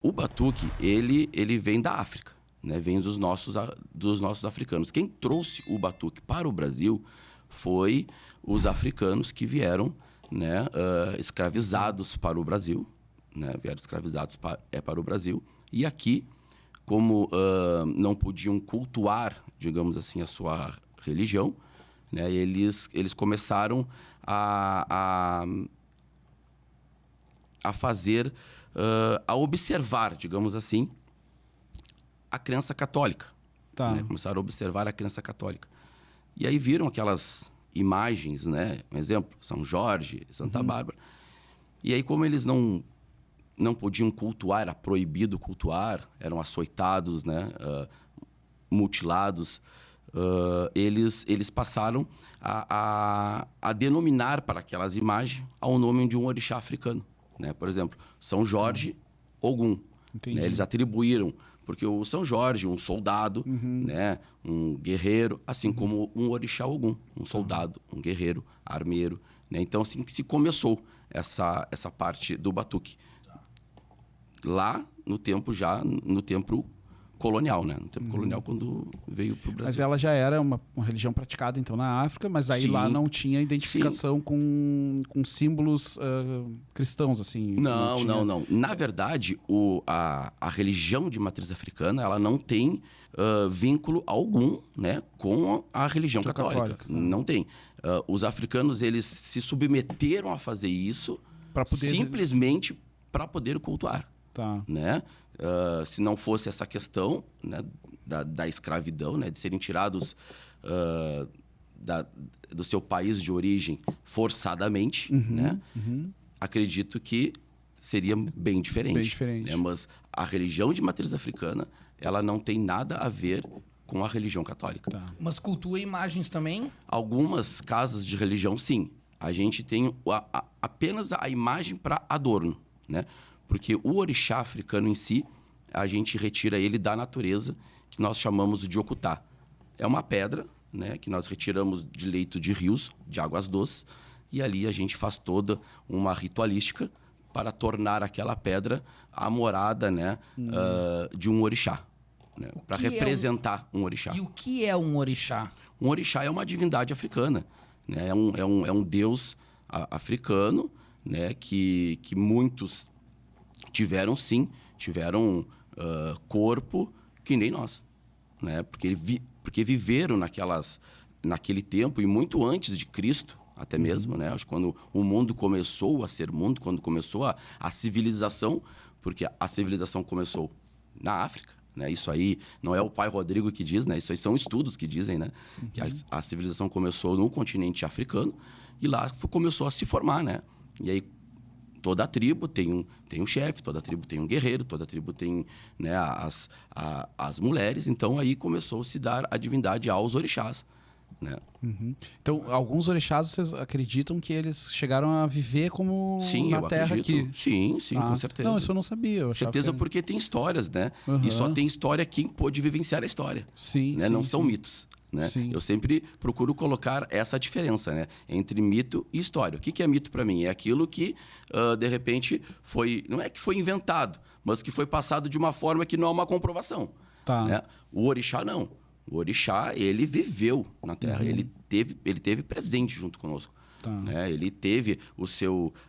O batuque, ele vem da África, né? Vem dos nossos africanos. Quem trouxe o batuque para o Brasil foi os africanos que vieram, né, escravizados para o Brasil, né? Vieram escravizados para o Brasil. E aqui, como não podiam cultuar, digamos assim, a sua religião, né, eles começaram a fazer, a observar, digamos assim, a crença católica. Tá. Né? Começaram a observar a crença católica. E aí viram aquelas imagens, né? Um exemplo, São Jorge, Santa Bárbara. E aí, como eles não podiam cultuar, era proibido cultuar, eram açoitados, né? Mutilados, eles passaram a denominar para aquelas imagens ao nome de um orixá africano. Né? Por exemplo, São Jorge, Ogum. Né? Eles atribuíram, porque o São Jorge, um soldado, né? Um guerreiro, assim como um orixá Ogum, um soldado, um guerreiro, armeiro. Né? Então, assim que se começou essa parte do batuque. Lá no tempo colonial, né? No tempo colonial, quando veio para o Brasil. Mas ela já era uma religião praticada, então, na África, mas aí lá não tinha identificação com símbolos cristãos, assim. Não. Na verdade, a religião de matriz africana, ela não tem vínculo algum, né, com a religião católica. Não tem. Os africanos, eles se submeteram a fazer isso simplesmente para poder cultuar. Tá. Né? Se não fosse essa questão, né, da escravidão, né, de serem tirados do seu país de origem forçadamente, né? Acredito que seria bem diferente. Né? Mas a religião de matriz africana, ela não tem nada a ver com a religião católica. Tá. Mas cultua imagens também? Algumas casas de religião, sim. A gente tem apenas a imagem para adorno, né? Porque o orixá africano em si, a gente retira ele da natureza, que nós chamamos de Okutá. É uma pedra, né, que nós retiramos de leito de rios, de águas doces, e ali a gente faz toda uma ritualística para tornar aquela pedra a morada, né, de um orixá, né, para representar um orixá. E o que é um orixá? Um orixá é uma divindade africana, né, é um deus africano, né, que muitos tiveram corpo que nem nós, né? Porque viveram naquele tempo e muito antes de Cristo, até mesmo, né? Acho que quando o mundo começou a ser mundo, quando começou a civilização, porque a civilização começou na África, né? Isso aí não é o pai Rodrigo que diz, né? Isso aí são estudos que dizem, né? Que a civilização começou no continente africano e lá começou a se formar, né? E aí toda a tribo tem um chefe, toda a tribo tem um guerreiro, toda a tribo tem, né, as mulheres. Então aí começou a se dar a divindade aos orixás, né? Então, alguns orixás, vocês acreditam que eles chegaram a viver como na Terra aqui? Sim, com certeza. Não, isso eu não sabia. Com certeza, porque tem histórias, né? E só tem história quem pôde vivenciar a história. Sim, né? Não são mitos. Né? Eu sempre procuro colocar essa diferença, né, entre mito e história. O que é mito para mim? É aquilo que, de repente, não é que foi inventado, mas que foi passado de uma forma que não há uma comprovação. Tá. Né? O orixá não. O orixá, ele viveu na Terra, ele teve presente junto conosco. Tá. Né? Ele teve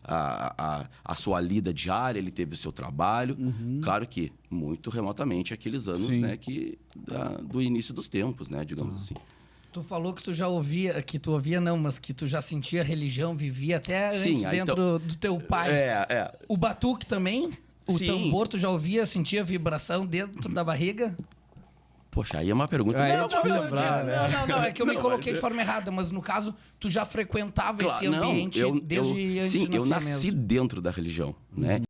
a sua lida diária, ele teve o seu trabalho. Claro que muito remotamente aqueles anos, né, do início dos tempos, né, digamos assim. Tu falou que tu já ouvia, mas que tu já sentia religião, vivia até antes dentro do teu pai. O batuque também? O tambor, tu já ouvia, sentia vibração dentro da barriga? Poxa, aí é uma pergunta... Não, é que eu me coloquei de forma errada, mas no caso, tu já frequentava esse ambiente desde antes de nascer eu nasci dentro da religião, né?